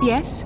Yes?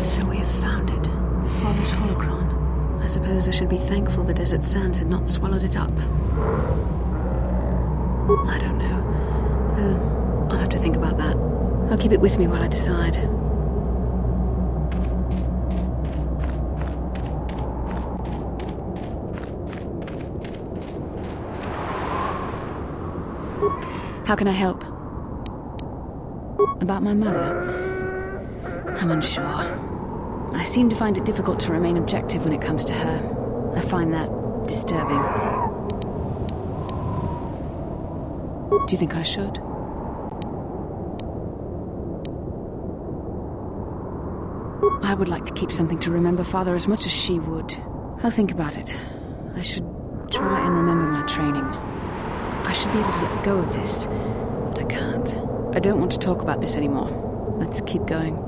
So we have found it. Father's holocron. I suppose I should be thankful the desert sands had not swallowed it up. I don't know. I'll have to think about that. I'll keep it with me while I decide. How can I help? About my mother? I'm unsure. I seem to find it difficult to remain objective when it comes to her. I find that disturbing. Do you think I should? I would like to keep something to remember Father as much as she would. I'll think about it. I should try and remember my training. I should be able to let go of this, but I can't. I don't want to talk about this anymore. Let's keep going.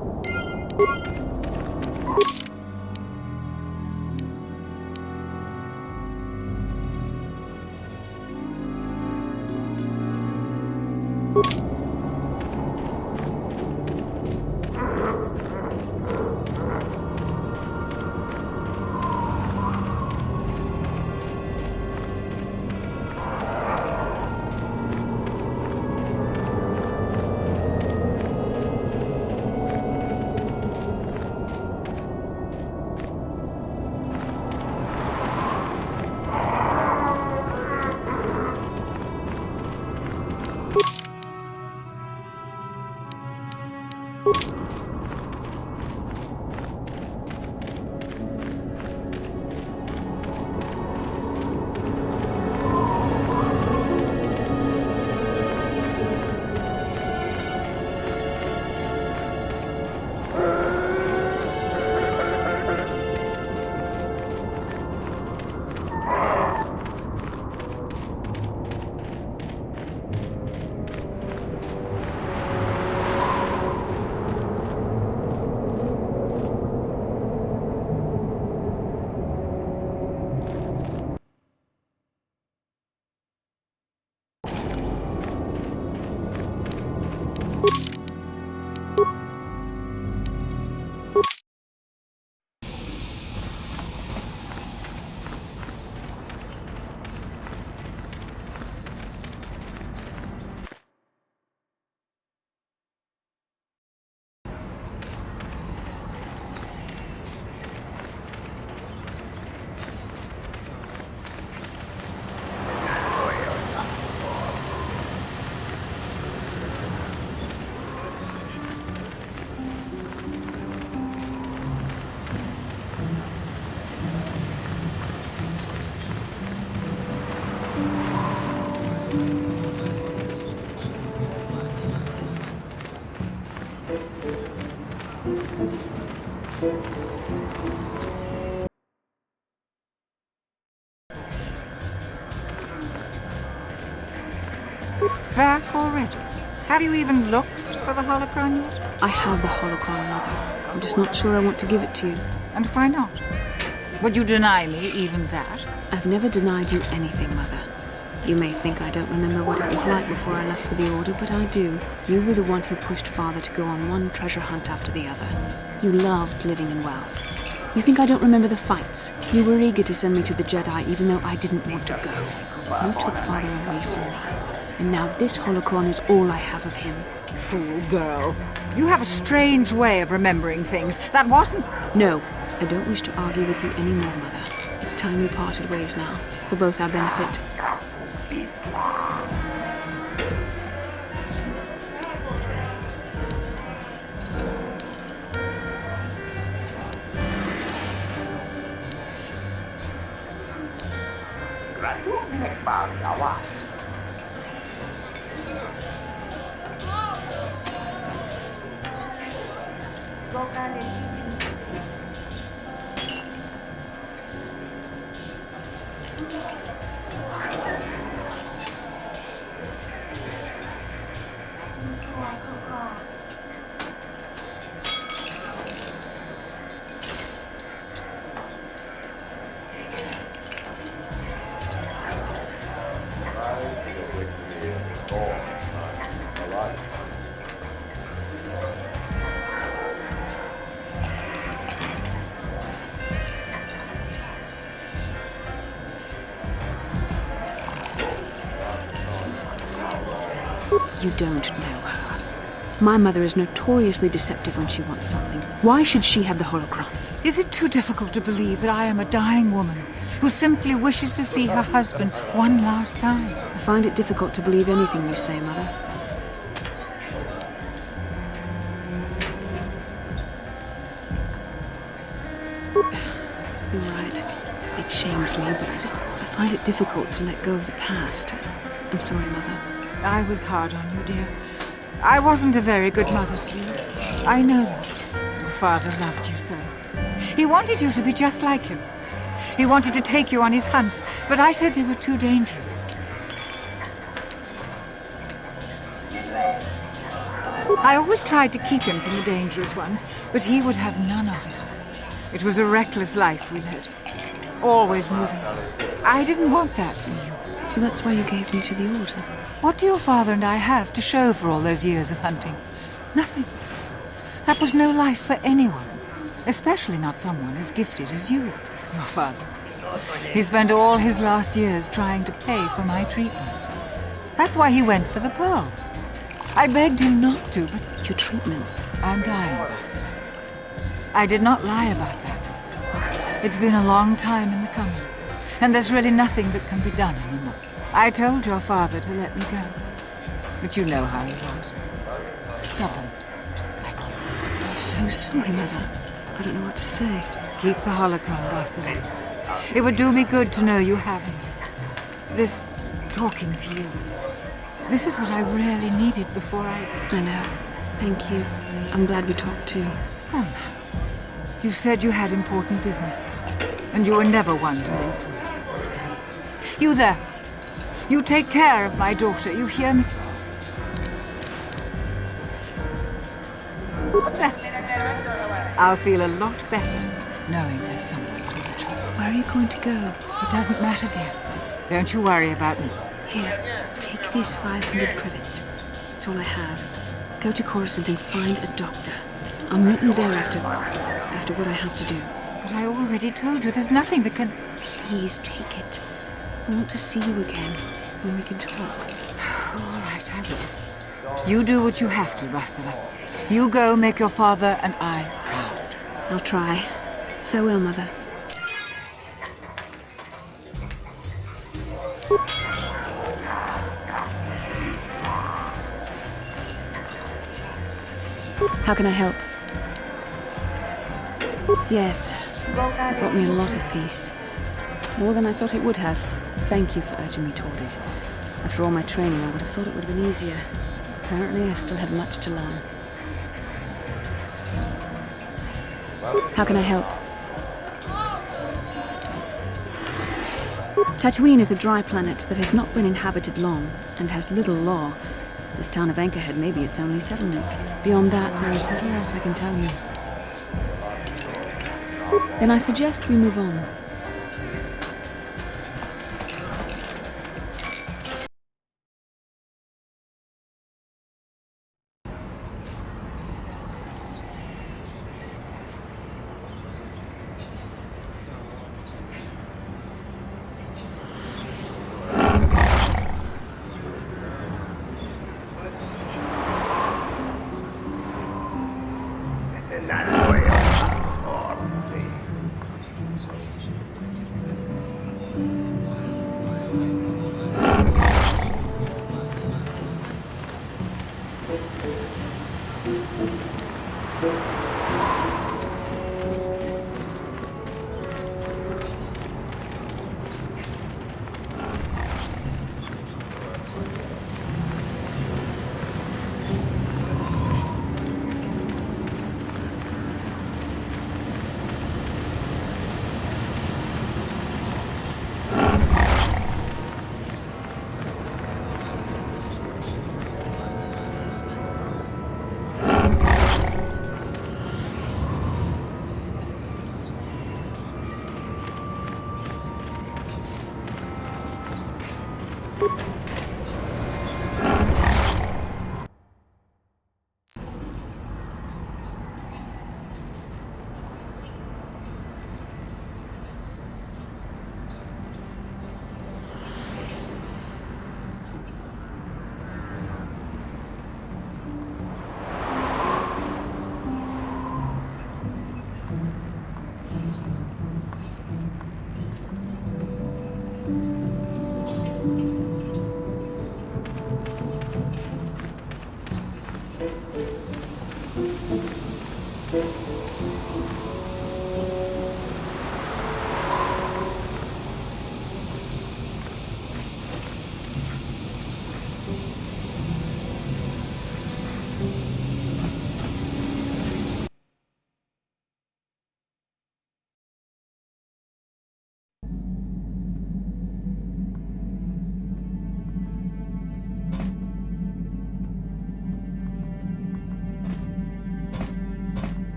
Back already? Have you even looked for the holocron yet? I have the holocron, Mother. I'm just not sure I want to give it to you. And why not? Would you deny me even that? I've never denied you anything, Mother. You may think I don't remember what it was like before I left for the Order, but I do. You were the one who pushed Father to go on one treasure hunt after the other. You loved living in wealth. You think I don't remember the fights? You were eager to send me to the Jedi even though I didn't want to go. You took Father away from me. And now this holocron is all I have of him. Fool girl. You have a strange way of remembering things. That wasn't... No, I don't wish to argue with you anymore, Mother. It's time we parted ways now, for both our benefit. You don't know her. My mother is notoriously deceptive when she wants something. Why should she have the holocron? Is it too difficult to believe that I am a dying woman who simply wishes to see her husband one last time? I find it difficult to believe anything you say, Mother. You're right. It shames me, but I find it difficult to let go of the past. I'm sorry, Mother. I was hard on you, dear. I wasn't a very good mother to you. I know that. Your father loved you so. He wanted you to be just like him. He wanted to take you on his hunts, but I said they were too dangerous. I always tried to keep him from the dangerous ones, but he would have none of it. It was a reckless life we led. Always moving. I didn't want that for you. So that's why you gave me to the Order? What do your father and I have to show for all those years of hunting? Nothing. That was no life for anyone, especially not someone as gifted as you, your father. He spent all his last years trying to pay for my treatments. That's why he went for the pearls. I begged him not to, but... Your treatments? I'm dying, Bastard. I did not lie about that. It's been a long time in the coming, and there's really nothing that can be done anymore. I told your father to let me go, but you know how he was. Stubborn, like you. I'm so sorry, Mother. I don't know what to say. Keep the holocron, Bastard. It would do me good to know you haven't. This talking to you. This is what I really needed before I know. Thank you. I'm glad we talked too. Oh, no. You said you had important business, and you were never one to mince words. You there. You take care of my daughter, you hear me? That's good. I'll feel a lot better knowing there's someone for the trouble. Where are you going to go? It doesn't matter, dear. Don't you worry about me. Here, take these 500 credits. It's all I have. Go to Coruscant and find a doctor. I'll meet you there after what I have to do. But I already told you there's nothing that can... Please take it. I want to see you again, when we can talk. All right, I will. You do what you have to, Bastila. You go make your father and I proud. I'll try. Farewell, Mother. How can I help? Yes, it brought me a lot of peace. More than I thought it would have. Thank you for urging me toward it. After all my training, I would have thought it would have been easier. Apparently, I still have much to learn. How can I help? Tatooine is a dry planet that has not been inhabited long, and has little law. This town of Anchorhead may be its only settlement. Beyond that, there is little else I can tell you. Then I suggest we move on.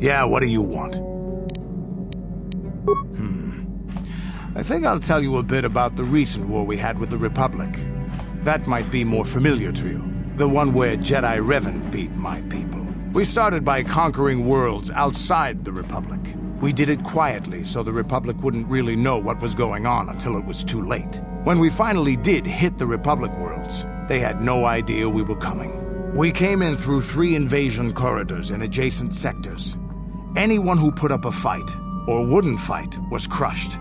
Yeah, what do you want? I think I'll tell you a bit about the recent war we had with the Republic. That might be more familiar to you. The one where Jedi Revan beat my people. We started by conquering worlds outside the Republic. We did it quietly so the Republic wouldn't really know what was going on until it was too late. When we finally did hit the Republic worlds, they had no idea we were coming. We came in through 3 invasion corridors in adjacent sectors. Anyone who put up a fight, or wouldn't fight, was crushed.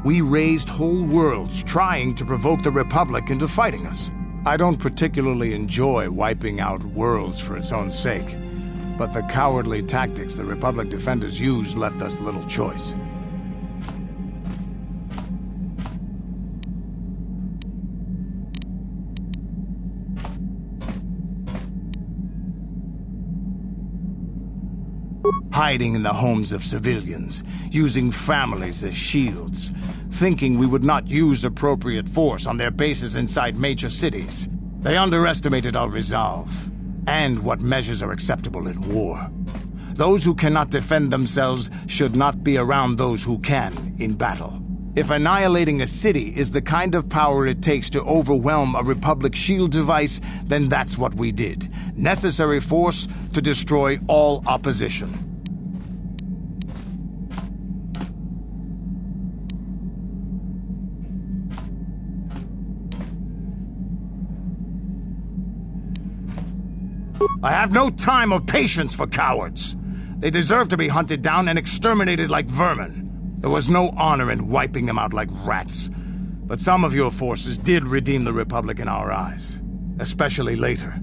We razed whole worlds trying to provoke the Republic into fighting us. I don't particularly enjoy wiping out worlds for its own sake, but the cowardly tactics the Republic defenders used left us little choice. Hiding in the homes of civilians, using families as shields, thinking we would not use appropriate force on their bases inside major cities. They underestimated our resolve, and what measures are acceptable in war. Those who cannot defend themselves should not be around those who can in battle. If annihilating a city is the kind of power it takes to overwhelm a Republic shield device, then that's what we did. Necessary force to destroy all opposition. I have no time or patience for cowards. They deserve to be hunted down and exterminated like vermin. There was no honor in wiping them out like rats. But some of your forces did redeem the Republic in our eyes, especially later.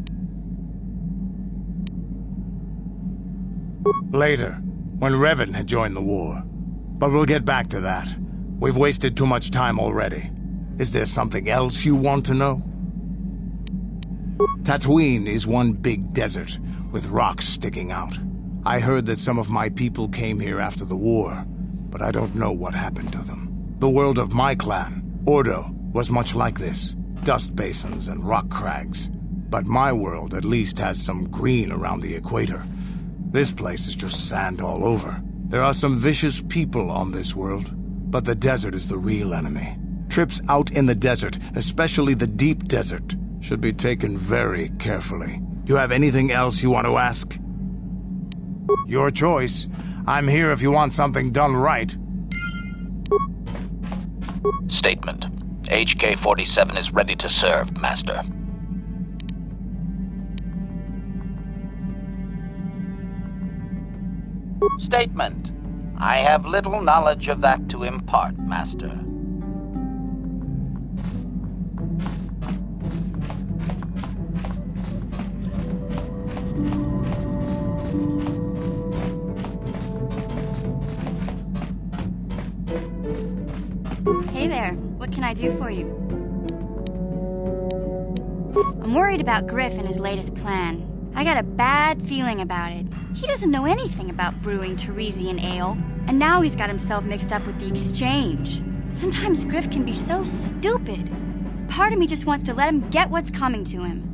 Later, when Revan had joined the war. But we'll get back to that. We've wasted too much time already. Is there something else you want to know? Tatooine is one big desert with rocks sticking out. I heard that some of my people came here after the war, but I don't know what happened to them. The world of my clan, Ordo, was much like this. Dust basins and rock crags. But my world at least has some green around the equator. This place is just sand all over. There are some vicious people on this world, but the desert is the real enemy. Trips out in the desert, especially the deep desert, should be taken very carefully. Do you have anything else you want to ask? Your choice. I'm here if you want something done right. Statement. HK-47 is ready to serve, Master. Statement. I have little knowledge of that to impart, Master. Hey there, what can I do for you? I'm worried about Griff and his latest plan. I got a bad feeling about it. He doesn't know anything about brewing Teresian ale, and now he's got himself mixed up with the exchange. Sometimes Griff can be so stupid. Part of me just wants to let him get what's coming to him.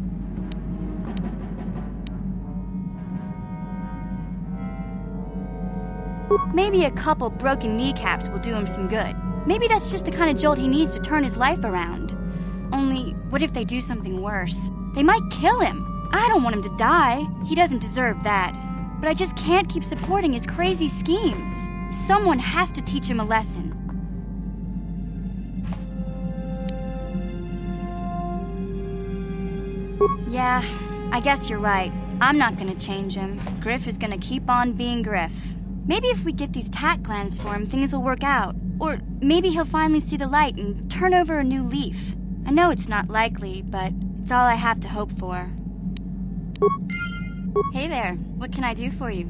Maybe a couple broken kneecaps will do him some good. Maybe that's just the kind of jolt he needs to turn his life around. Only, what if they do something worse? They might kill him. I don't want him to die. He doesn't deserve that. But I just can't keep supporting his crazy schemes. Someone has to teach him a lesson. Yeah, I guess you're right. I'm not gonna change him. Griff is gonna keep on being Griff. Maybe if we get these tat glands for him, things will work out. Or maybe he'll finally see the light and turn over a new leaf. I know it's not likely, but it's all I have to hope for. Hey there, what can I do for you?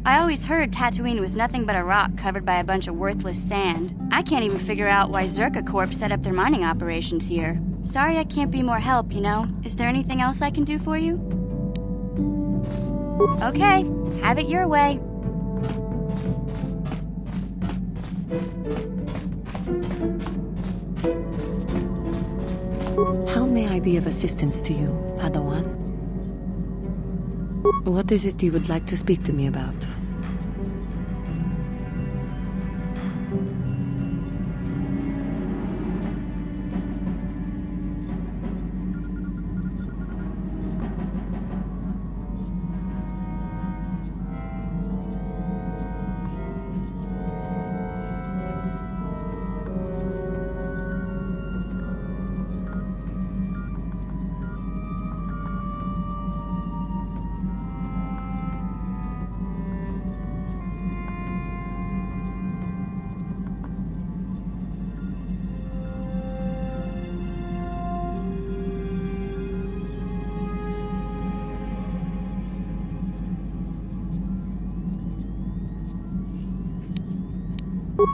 I always heard Tatooine was nothing but a rock covered by a bunch of worthless sand. I can't even figure out why Zerka Corp set up their mining operations here. Sorry I can't be more help, you know. Is there anything else I can do for you? Okay, have it your way. How may I be of assistance to you, Padawan? What is it you would like to speak to me about?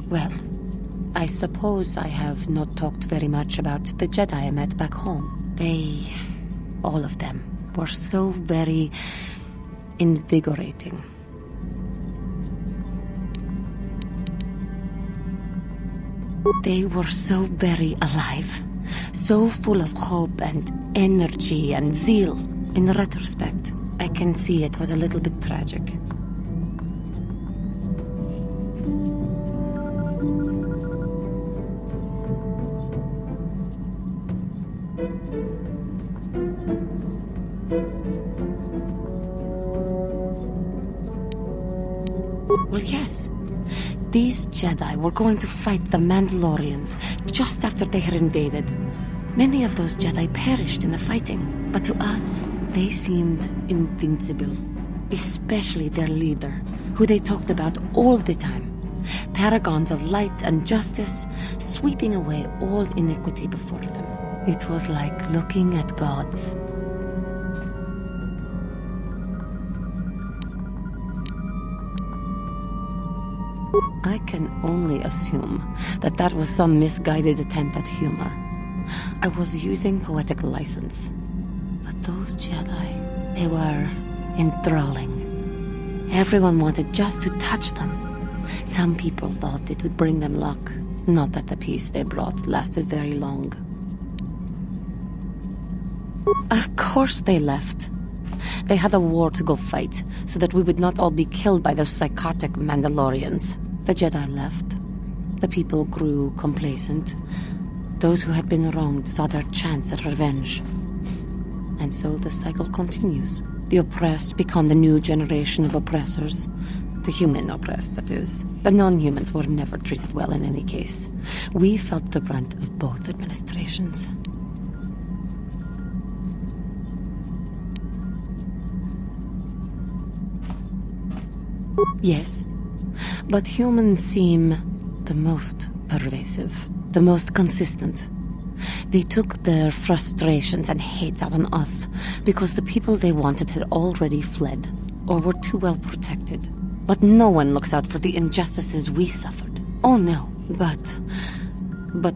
Well, I suppose I have not talked very much about the Jedi I met back home. All of them, were so very invigorating. They were so very alive, so full of hope and energy and zeal. In retrospect, I can see it was a little bit tragic. Well, yes. These Jedi were going to fight the Mandalorians just after they had invaded. Many of those Jedi perished in the fighting, but to us, they seemed invincible. Especially their leader, who they talked about all the time. Paragons of light and justice, sweeping away all iniquity before them. It was like looking at gods. I can only assume that that was some misguided attempt at humor. I was using poetic license. But those Jedi, they were enthralling. Everyone wanted just to touch them. Some people thought it would bring them luck. Not that the peace they brought lasted very long. Of course they left. They had a war to go fight, so that we would not all be killed by those psychotic Mandalorians. The Jedi left. The people grew complacent. Those who had been wronged saw their chance at revenge. And so the cycle continues. The oppressed become the new generation of oppressors. The human oppressed, that is. The non-humans were never treated well in any case. We felt the brunt of both administrations. Yes, but humans seem the most pervasive, the most consistent. They took their frustrations and hates out on us because the people they wanted had already fled or were too well protected. But no one looks out for the injustices we suffered. Oh no, but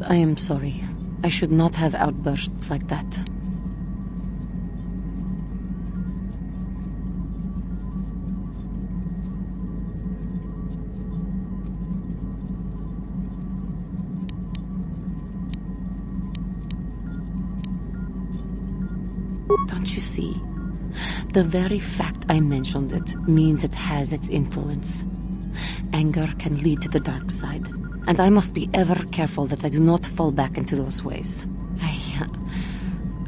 I am sorry. I should not have outbursts like that. Don't you see? The very fact I mentioned it means it has its influence. Anger can lead to the dark side, and I must be ever careful that I do not fall back into those ways.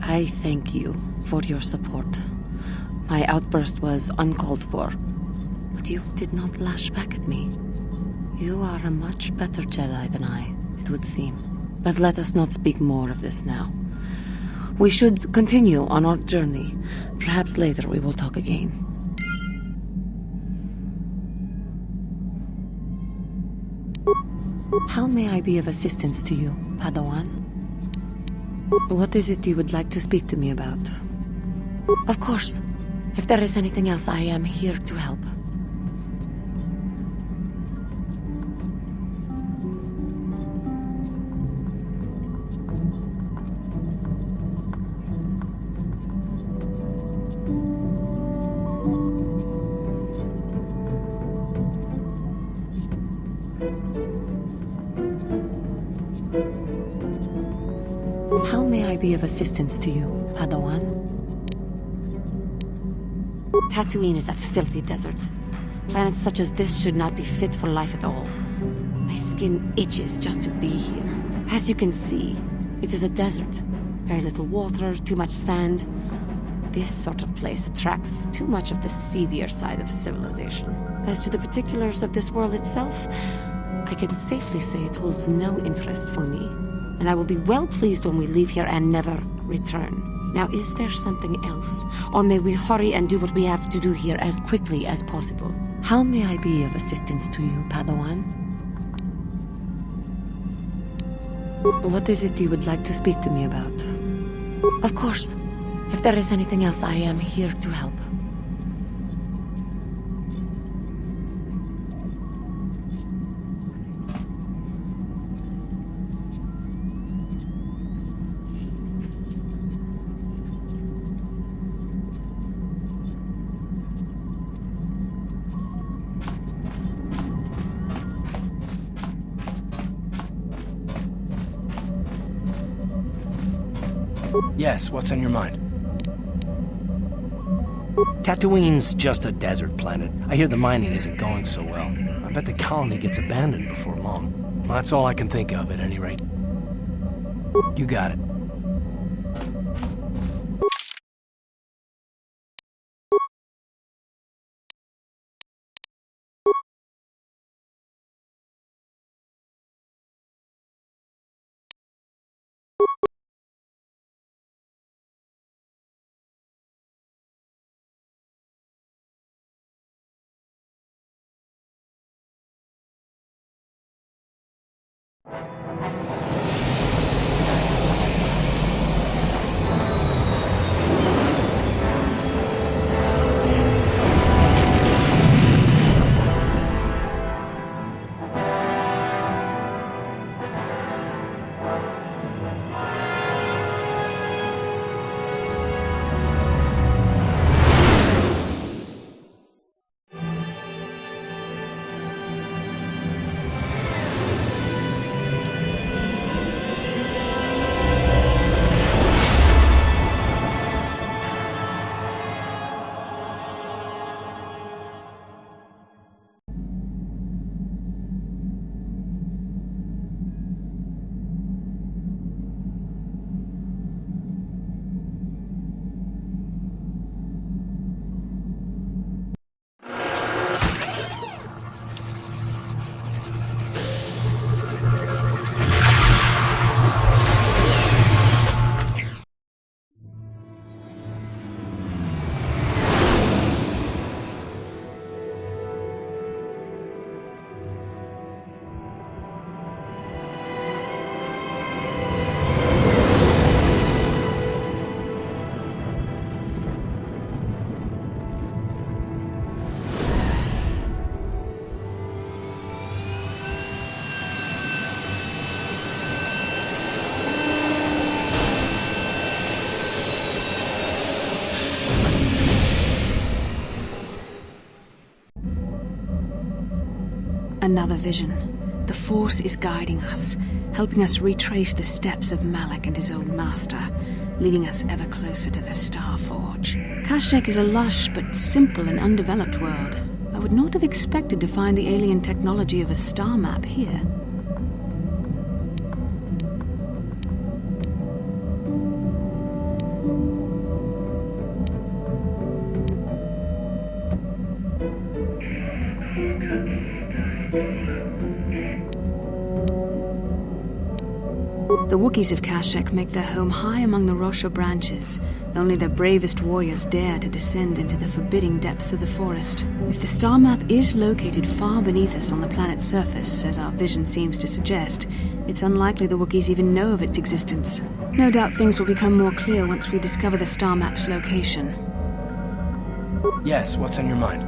I thank you for your support. My outburst was uncalled for, but you did not lash back at me. You are a much better Jedi than I, it would seem. But let us not speak more of this now. We should continue on our journey. Perhaps later we will talk again. How may I be of assistance to you, Padawan? What is it you would like to speak to me about? Of course. If there is anything else, I am here to help. How may I be of assistance to you, Padawan? Tatooine is a filthy desert. Planets such as this should not be fit for life at all. My skin itches just to be here. As you can see, it is a desert. Very little water, too much sand. This sort of place attracts too much of the seedier side of civilization. As to the particulars of this world itself, I can safely say it holds no interest for me. And I will be well pleased when we leave here and never return. Now, is there something else? Or may we hurry and do what we have to do here as quickly as possible? How may I be of assistance to you, Padawan? What is it you would like to speak to me about? Of course. If there is anything else, I am here to help. Yes, what's on your mind? Tatooine's just a desert planet. I hear the mining isn't going so well. I bet the colony gets abandoned before long. Well, that's all I can think of, at any rate. You got it. another vision. The Force is guiding us, helping us retrace the steps of Malak and his old master, leading us ever closer to the Star Forge. Kashyyyk is a lush but simple and undeveloped world. I would not have expected to find the alien technology of a star map here. The Wookiees of Kashyyyk make their home high among the Rosha branches. Only their bravest warriors dare to descend into the forbidding depths of the forest. If the star map is located far beneath us on the planet's surface, as our vision seems to suggest, it's unlikely the Wookiees even know of its existence. No doubt things will become more clear once we discover the star map's location. Yes, what's on your mind?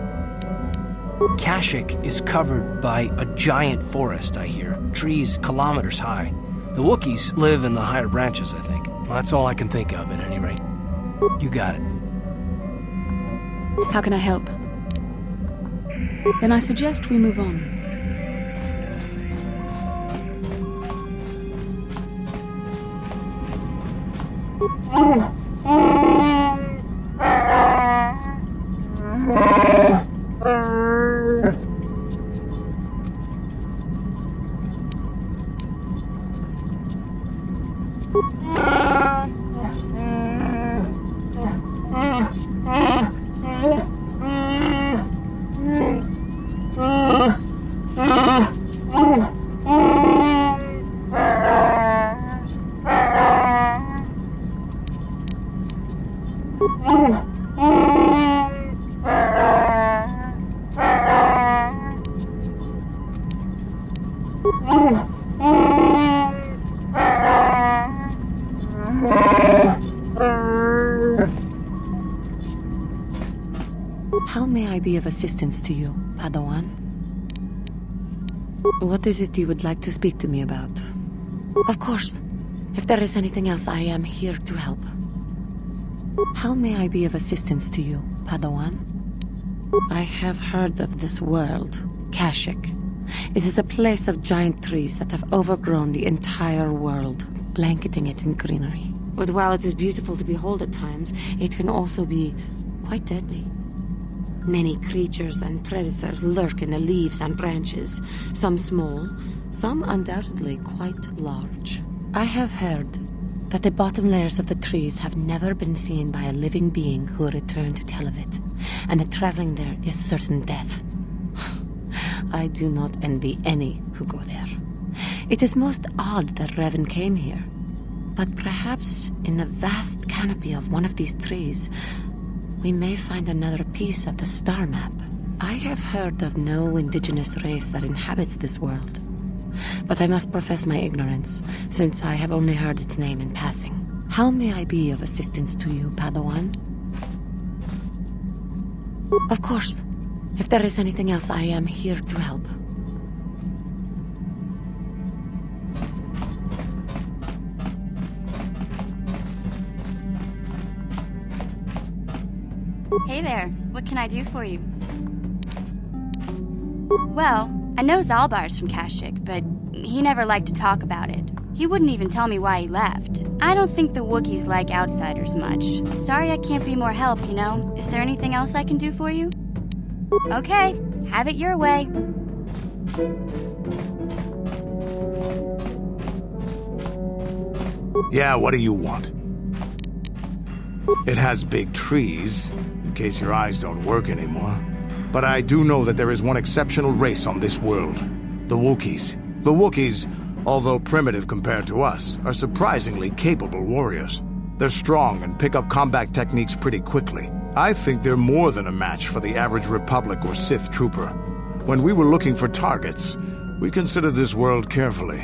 Kashyyyk is covered by a giant forest, I hear. Trees kilometers high. The Wookiees live in the higher branches, I think. Well, that's all I can think of, at any rate. You got it. How can I help? Then I suggest we move on. How may I be of assistance to you, Padawan? What is it you would like to speak to me about? Of course. If there is anything else, I am here to help. How may I be of assistance to you, Padawan? I have heard of this world, Kashyyyk. It is a place of giant trees that have overgrown the entire world, blanketing it in greenery. But while it is beautiful to behold at times, it can also be quite deadly. Many creatures and predators lurk in the leaves and branches, some small, some undoubtedly quite large. I have heard that the bottom layers of the trees have never been seen by a living being who returned to tell of it, and that traveling there is certain death. I do not envy any who go there. It is most odd that Revan came here, but perhaps in the vast canopy of one of these trees, we may find another piece of the star map. I have heard of no indigenous race that inhabits this world, but I must profess my ignorance, since I have only heard its name in passing. How may I be of assistance to you, Padawan? Of course. If there is anything else, I am here to help. Hey there, what can I do for you? Well, I know Zalbar's from Kashyyyk, but he never liked to talk about it. He wouldn't even tell me why he left. I don't think the Wookiees like outsiders much. Sorry I can't be more help, you know? Is there anything else I can do for you? Okay, have it your way. Yeah, what do you want? It has big trees, in case your eyes don't work anymore. But I do know that there is one exceptional race on this world. The Wookiees. The Wookiees, although primitive compared to us, are surprisingly capable warriors. They're strong and pick up combat techniques pretty quickly. I think they're more than a match for the average Republic or Sith trooper. When we were looking for targets, we considered this world carefully.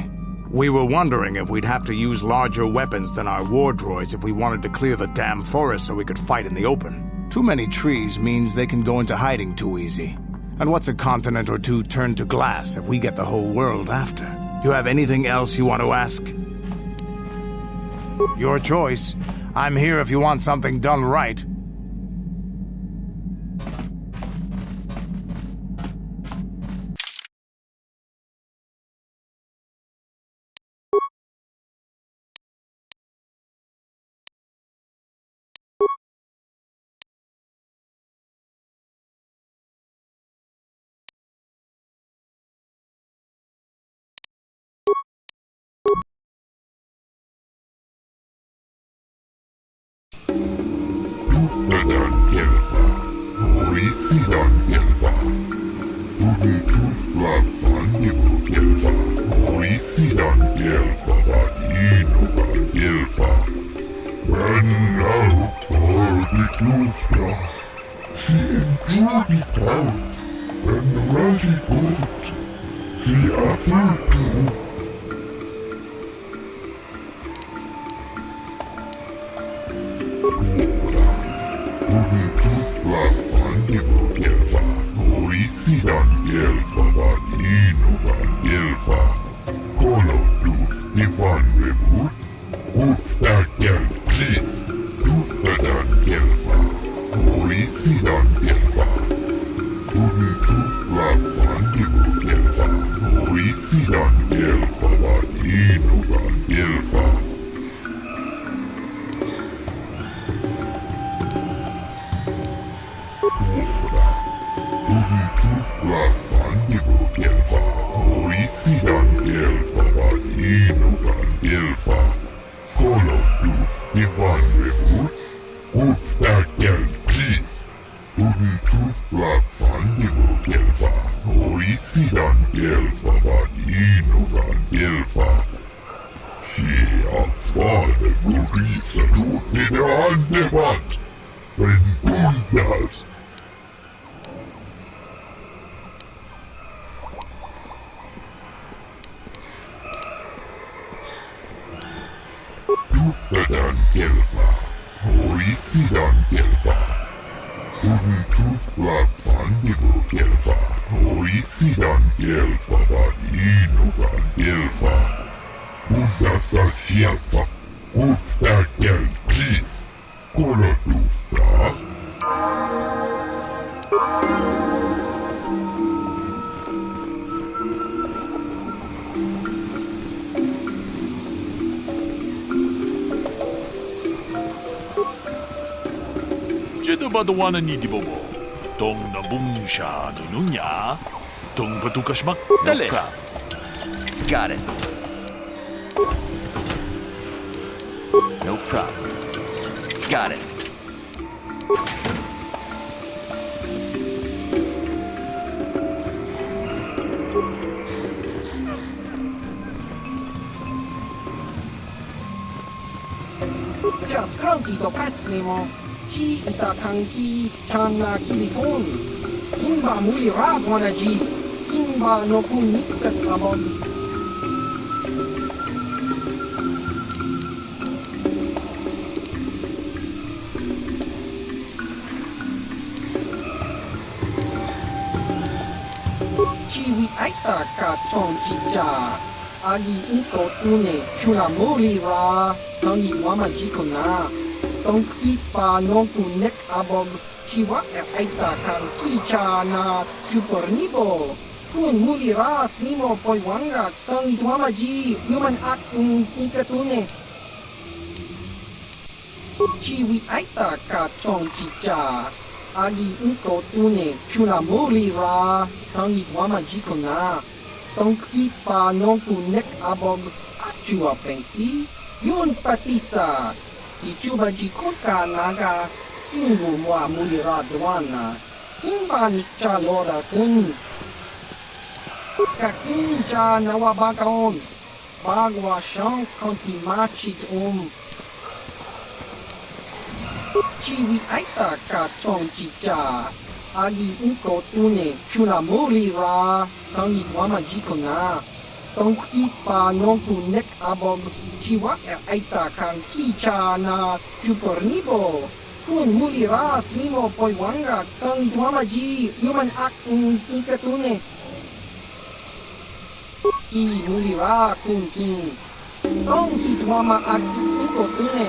We were wondering if we'd have to use larger weapons than our war droids if we wanted to clear the damn forest so we could fight in the open. Too many trees means they can go into hiding too easy. And what's a continent or two turned to glass if we get the whole world after? You have anything else you want to ask? Your choice. I'm here if you want something done right. Ruddy Town and Ruddy Boat. The other two. Baduana ni di bobo. Tong nabung siya nununya. Tong patukas magdali. No problem. Got it. No problem. Got it. Just cranky to pats nemo. Chi ita kanki chana kilikon. Kimba muli rab wanaji. Kimba no kun mixet abon. Chiwi aita ka chon chicha. Agi uko tune chuna muli ra. Tangi wama jikona. Tong kipa non kunek abog chiwa aita kan kicha na chupornibo kun muli ras nimo poi wanga tang itwama ji human ak ikatune chiwi aita ka chong chicha agi uko tune chuna muli ra tang itwama ji kona tong kipa non kunek abog chua penti yun patisa Ichuba jikuka naga ingu mwa mulira dwana imba nikcha lora kun kakincha nawabakaon bagwa shank konti machit chiwi aita ka chong chicha agi uko tune chuna mulira tangi wama jikona tong kipa non kunek abog chiwa aita kan kicha na chupornibo kun muli ras nimo poi wanga tang itwama ji human ak ikatune ki muli ra kun kin tong itwama ak ikotune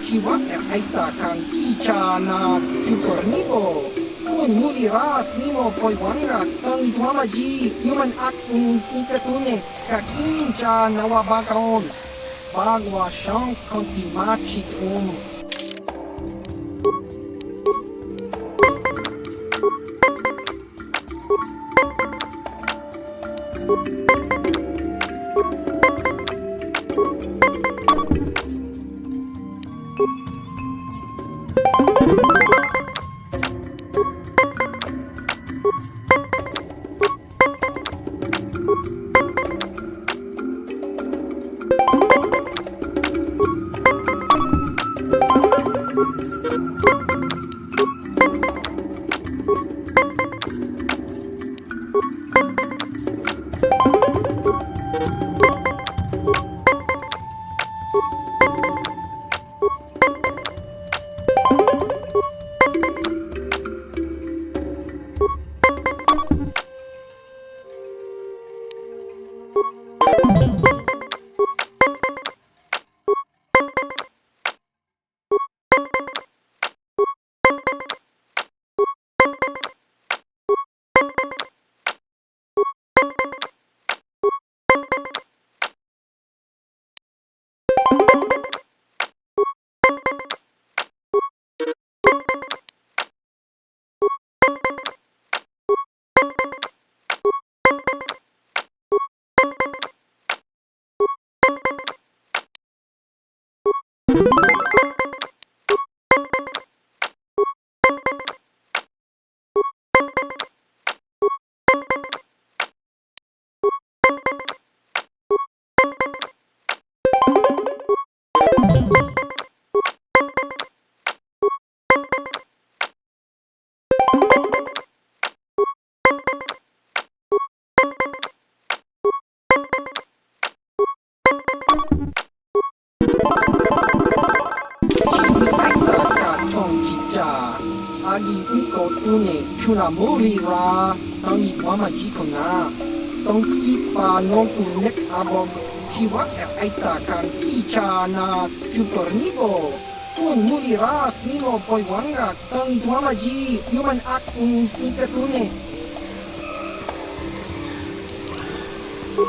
chiwa aita kan kicha na chupornibo kun muli ras nimo poi wanga tang itwama ji human ak ikatune kakincha nawabakaon bagwa shank konti machit Agi uko tune chuna molira tangi wama jikona tong kipa nonku nek abog chiwa aita kan kicha na chupornibo kun molira snimo poi wanga tangi wama ji human akun ikatune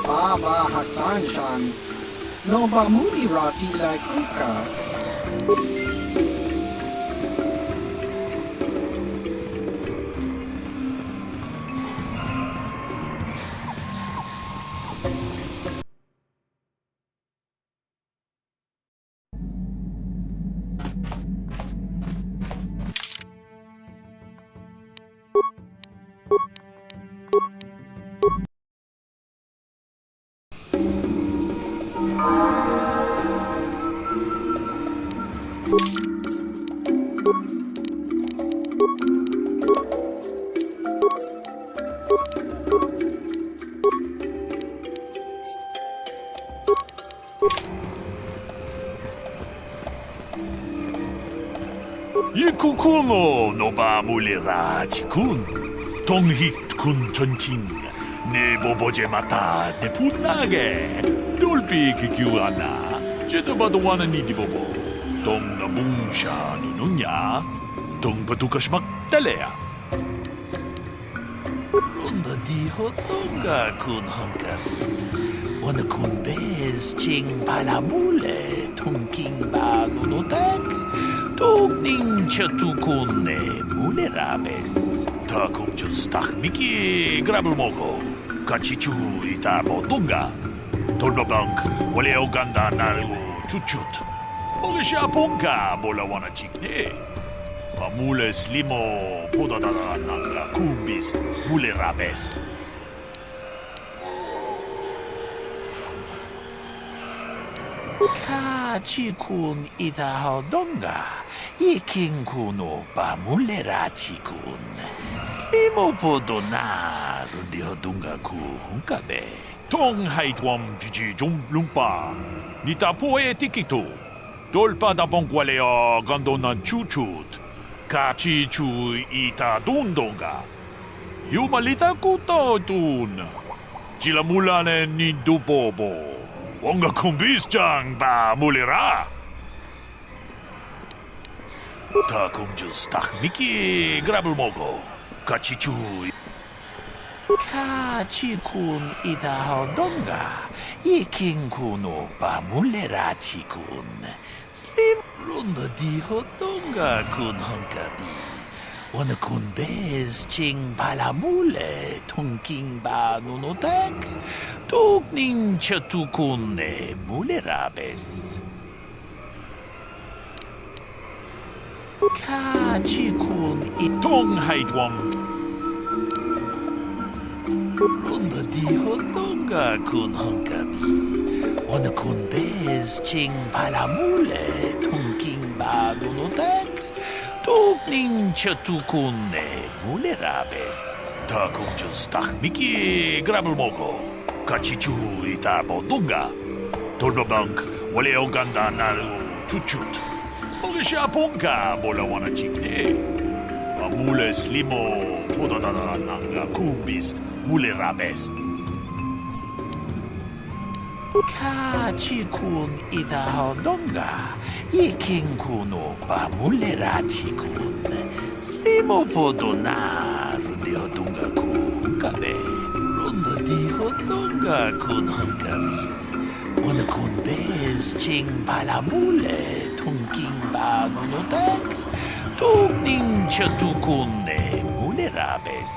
Baba Hassan Shan no ba molira tila kuka Yekukuno no ba mulira chikun. Tonghit kun tonching. Ne boboje mata ne punage. Dolpi kikiwana. Jedo badowana ni di bobo. Tong na bungsha nununya. Tong patukashmak talea. Ronda di hotonga kun hankabi. Wana kun bez ching palamule. Tongking ba nunotak. Togning chatukune mulerabes. Takumjus takmiki grabulmoko. Kachichu itabo dunga. Tolbabank wale oganda naru chuchut. Mogesha ponka bolawana chikne. Pamule slimo podadada nanga kumbis mulerabes. Kachikun itahodonga. Iking kuno pa mulera chikun. Slimo podona rundi hodunga ku hunkabe. Tong haitwam jiji jum lumpa. Nita poe tikito. Dolpa da bongwalea gandona chuchut. Kachichu ita dundonga. Yumalita kuto tun. Chilamulane ni dubobo. Wonga kumbis jang ba mulera. Takumjus takmiki grabulmogo. Kachichu. Kachikun itahodonga. Iking kuno pa mulera chikun. Slim runda di hodonga kun hankabi. Wana kun bez ching palamule. Tungking ba nunotak. Tugning chatukune mulerabes. Kachikun itong haitwam. Runda di hodonga kun hankabi. Wana kun bez ching palamule. Tungking ba nunotak. Tugning chatukune mulerabes. Takumjus takmiki grabulmoko. Kachichu itabo dunga. Tolbabank wale oganda naru chuchut. Mogesha ponka bolawana chikne. Pamule slimo podadada nanga kumbis mulerabes. Kachikun itahodonga. Iking kuno pa mulera chikun. Slimo podona rundi hodunga ku hunkabe. Runda di hodunga kun hankabi. Wana kun bez ching palamule. Tungking ba nunotak. Tugning chatukune mulerabes.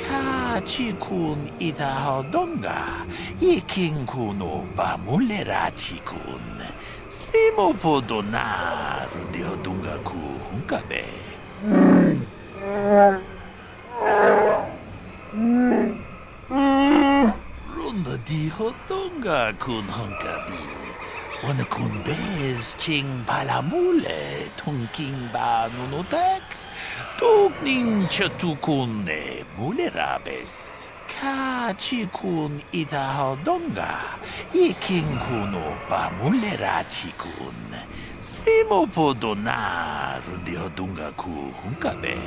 Kachikun itahodonga. Iking kuno pa mulera chikun. Slimo podona rundi hodunga ku hunkabe. dihodonga kun hunkabi. Wana kun bez ching palamule tunking ba nunotak. Tugning chatukune mulerabes. Ka chikun itahodonga. Iking kuno ba mulera chikun. Svimo podona rundihodunga ku hunkabe.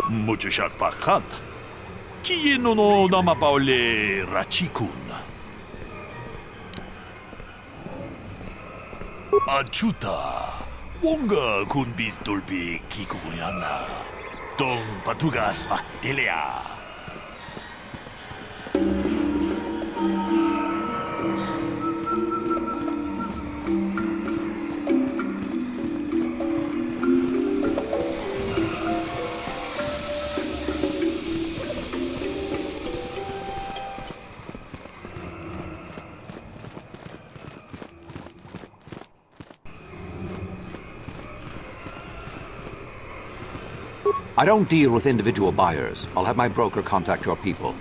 Mucho shakpakat. Kieno no namapaole rachikun. Achuta. Wonga kun bis dolpi kikuyana. Dong patugas maktelea. I don't deal with individual buyers. I'll have my broker contact your people.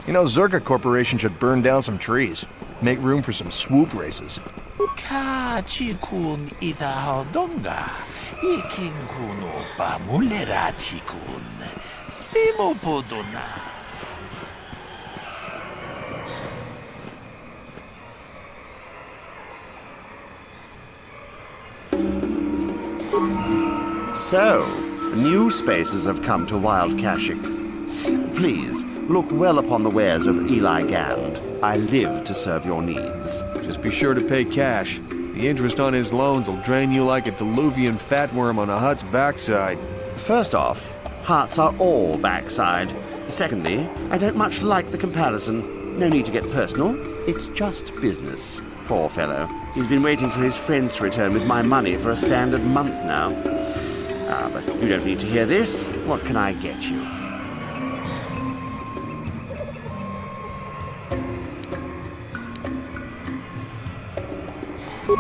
You know, Zerka Corporation should burn down some trees. Make room for some swoop races. Ka chikun itahodonga. Iking kuno ba mulera chikun. Svimo podona. So, new spaces have come to Wild Kashyyyk. Please, look well upon the wares of Eli Gand. I live to serve your needs. Just be sure to pay cash. The interest on his loans will drain you like a diluvian fatworm on a hut's backside. First off, huts are all backside. Secondly, I don't much like the comparison. No need to get personal. It's just business. Poor fellow. He's been waiting for his friends to return with my money for a standard month now. But you don't need to hear this. What can I get you?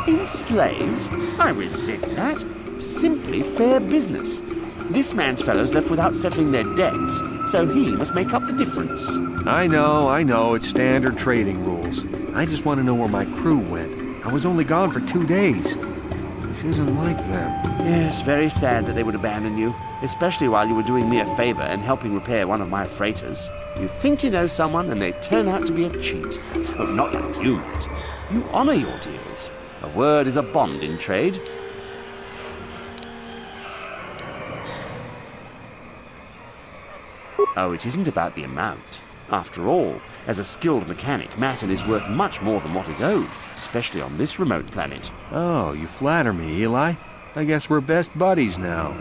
Enslave? I resent that. Simply fair business. This man's fellows left without settling their debts, so he must make up the difference. I know, it's standard trading rules. I just want to know where my crew went. I was only gone for 2 days. This isn't like them. Yes, very sad that they would abandon you, especially while you were doing me a favor and helping repair one of my freighters. You think you know someone and they turn out to be a cheat. Oh, not like you, Matt. You honor your deals. A word is a bond in trade. Oh, it isn't about the amount. After all, as a skilled mechanic, Matten is worth much more than what is owed, especially on this remote planet. Oh, you flatter me, Eli. I guess we're best buddies now.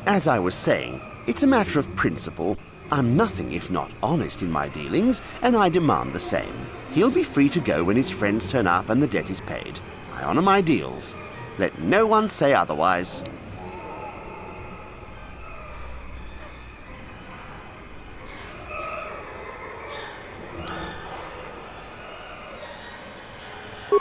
As I was saying, it's a matter of principle. I'm nothing if not honest in my dealings, and I demand the same. He'll be free to go when his friends turn up and the debt is paid. I honor my deals. Let no one say otherwise.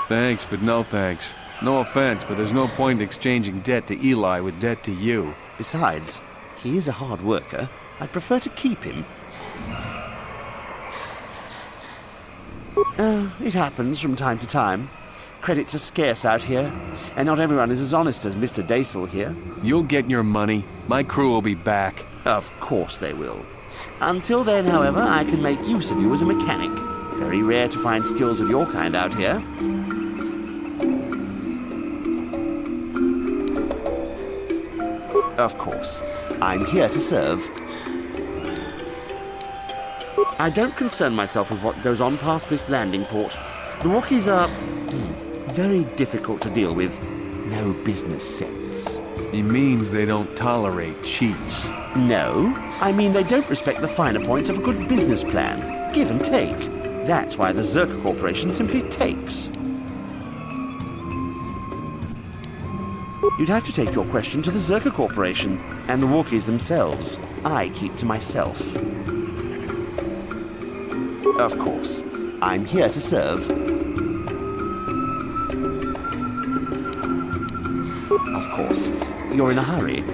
Thanks, but no thanks. No offense, but there's no point in exchanging debt to Eli with debt to you. Besides, he is a hard worker. I'd prefer to keep him. It happens from time to time. Credits are scarce out here, and not everyone is as honest as Mr. Daisel here. You'll get your money. My crew will be back. Of course they will. Until then, however, I can make use of you as a mechanic. Very rare to find skills of your kind out here. Of course, I'm here to serve. I don't concern myself with what goes on past this landing port. The Wookiees are very difficult to deal with. No business sense. He means they don't tolerate cheats. No, I mean they don't respect the finer points of a good business plan. Give and take. That's why the Zerka Corporation simply takes. You'd have to take your question to the Zerka Corporation and the Wookiees themselves. I keep to myself. Of course, I'm here to serve. Of course, you're in a hurry.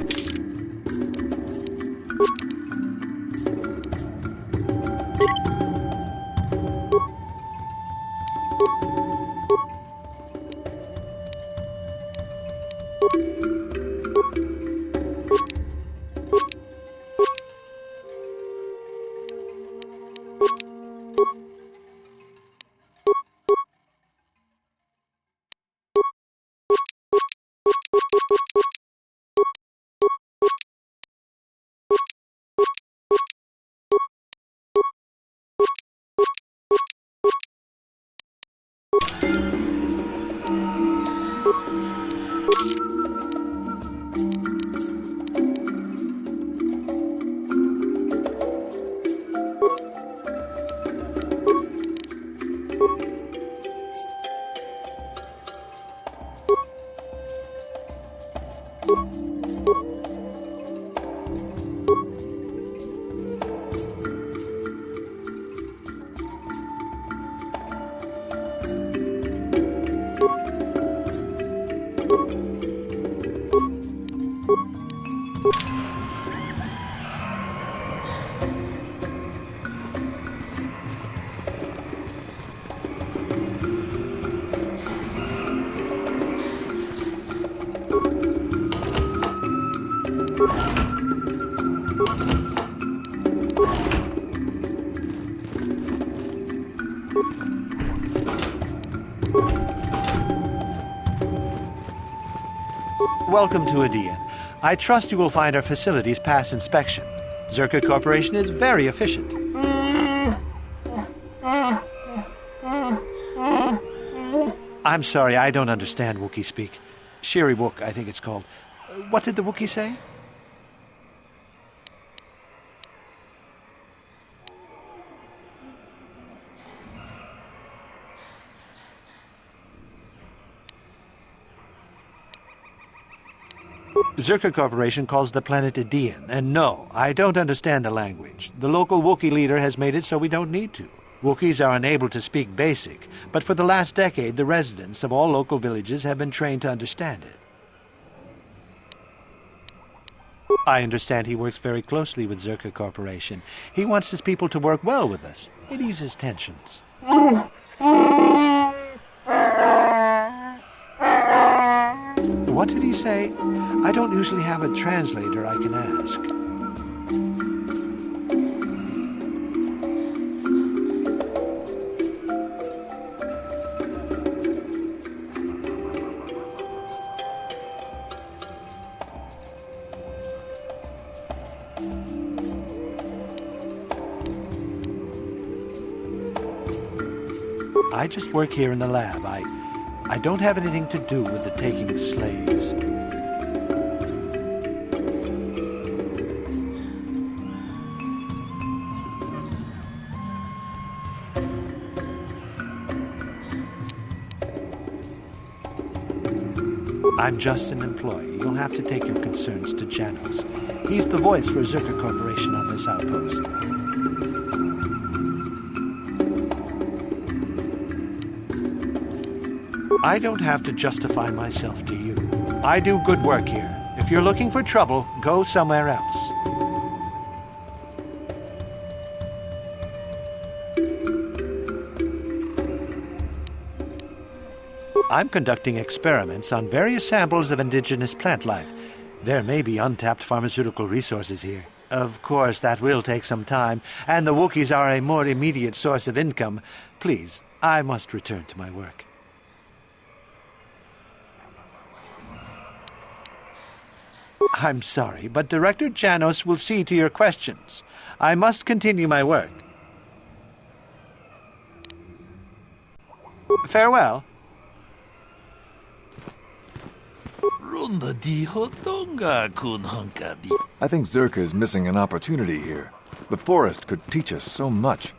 Welcome to Adia. I trust you will find our facilities pass inspection. Zerka Corporation is very efficient. I'm sorry, I don't understand Wookiee speak. Sherruk, I think it's called. What did the Wookiee say? Zerka Corporation calls the planet Edian, and no, I don't understand the language. The local Wookiee leader has made it so we don't need to. Wookiees are unable to speak Basic, but for the last decade the residents of all local villages have been trained to understand it. I understand he works very closely with Zerka Corporation. He wants his people to work well with us. It eases tensions. What did he say? I don't usually have a translator I can ask. I just work here in the lab. I don't have anything to do with the taking slaves. I'm just an employee. You'll have to take your concerns to Janos. He's the voice for Zerka Corporation on this outpost. I don't have to justify myself to you. I do good work here. If you're looking for trouble, go somewhere else. I'm conducting experiments on various samples of indigenous plant life. There may be untapped pharmaceutical resources here. Of course, that will take some time, and the Wookiees are a more immediate source of income. Please, I must return to my work. I'm sorry, but Director Janos will see to your questions. I must continue my work. Farewell. I think Zerka is missing an opportunity here. The forest could teach us so much.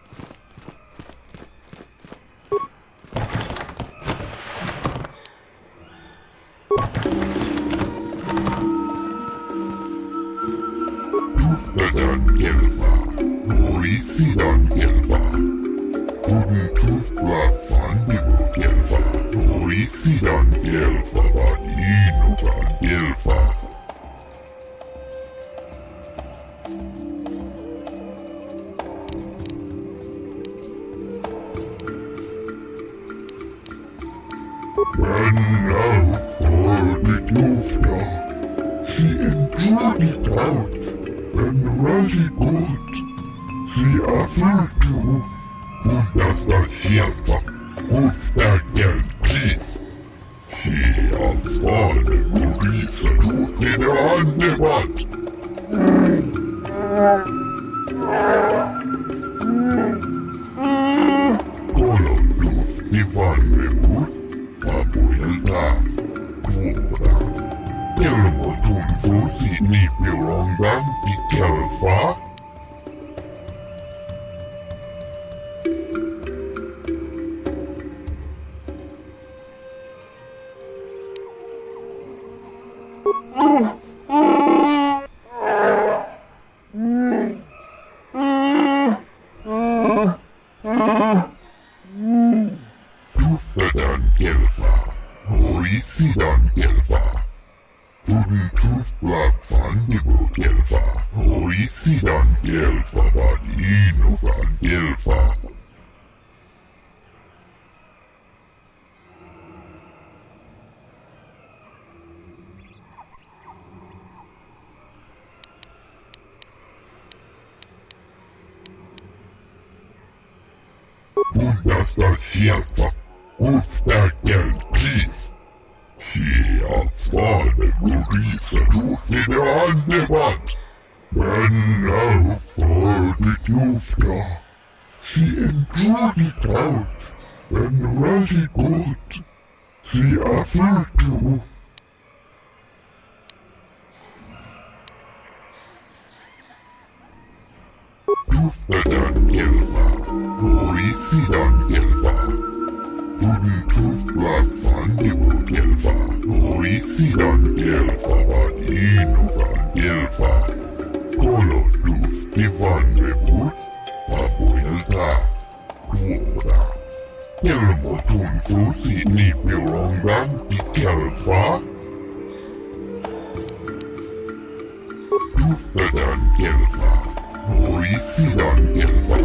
Gelfa, inukan jelfa. Kolotus Ivan rebut, papoilta, tuoda. Kelmo tuntuu sini pelongan di kelfa. Tustadan kelfa, horisidan kelfa.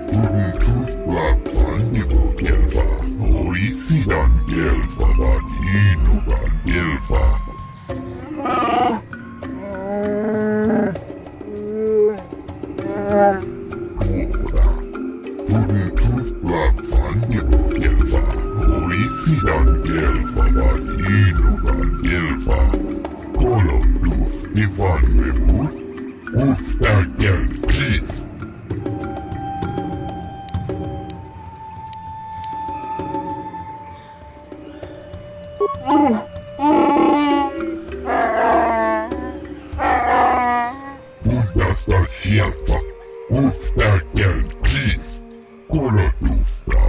Tuntus lappan ibu kelfa, horisidan kelfa van inukan kelfa. Tuoda. Tuntus lappan ibu kelfa, horisidan kelfa van inukan kelfa. Kolotus Ivan rebut, ufta kelkis. Puhdasta sieltä, ufta kelkis. Kolotusta.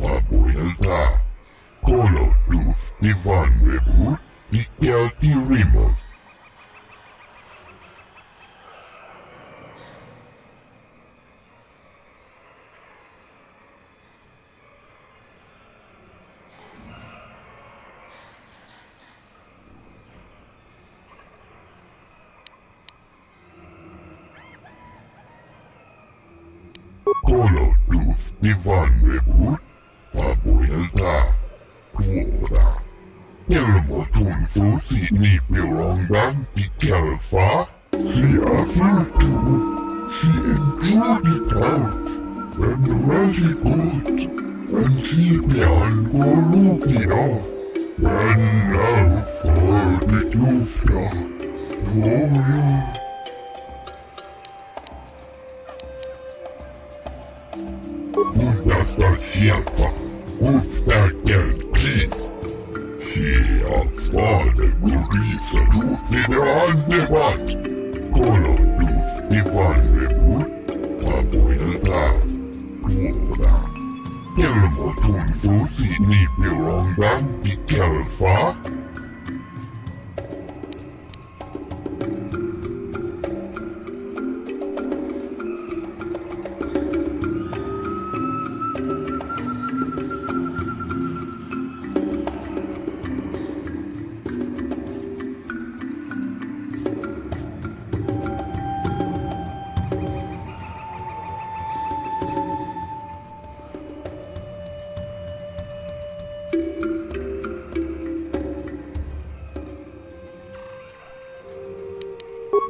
Papoilta. Kolotus Ivan rebut, pitkälti rimot. Kolotus Ivan rebut, papoilta. Tuoda. Kelmo tuntuu sini pelongan di kelfa. She aftertuu. She enjoyed it out. And really good. And she began kolukina. And now for the tufta. Gloria. Puhdasta sieltä. Ufta kelkis. Fader Gurisa Dufine annevat. Kolotus Ivan rebut, papoilta. Tuoda. Kelmo tuntuu sini pelongan di kelfa.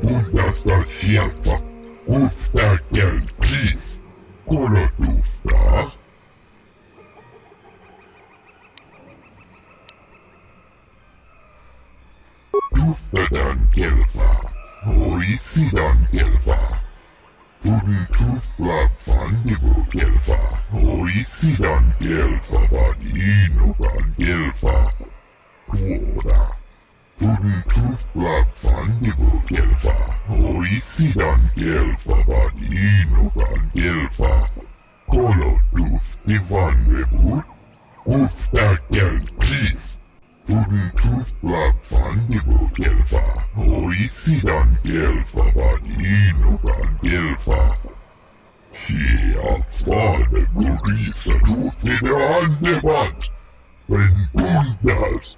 Puhdasta sieltä, ufta kelkis. Kolotusta. Tuftadan kelfaa, horisidan kelfaa. Tuntus lappan ibu kelfaa, horisidan kelfa van inukan kelfaa. Tuoda. Tuntus lappan ibu kelfaa, horisidan kelfa van inukan kelfaa. Kolotus Ivan rebut, ufta kelkis. Tuntus lappan ibu kelfaa, horisidan kelfa van inukan kelfaa. Sieltä Fader Gurisa Dufine annevat. Men puhdas.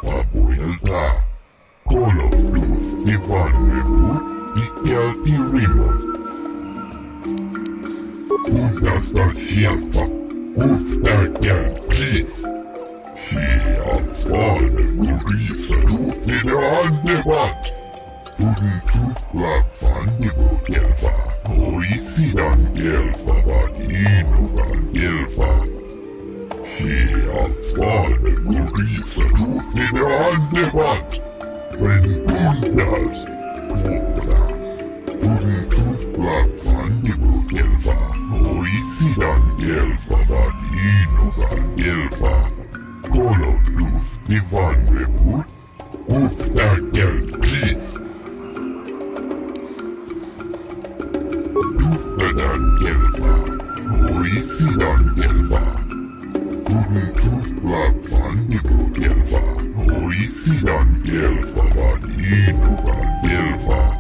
Papoilta. Kolotus Ivan rebut, pitkälti rimot. Puhdasta sieltä, ufta kelkis. Sieltä Fader Gurisa Dufine annevat. Tuntus lappan ibu kelfaa, horisidan kelfa van inukan kelfaa. Helt fane Maurice tog till det andefatt. Men tundas kåpra. Tunn tuppla fandibu kelfa. Och i sidan kelfa var inogan kelfa. Kolo lusti vanveput. Ufta kelkis. Tuftadan kelfa. Och i sidan kelfa. Tunn tuppla fandibu kelfa. Och i sidan kelfa var inogan kelfa.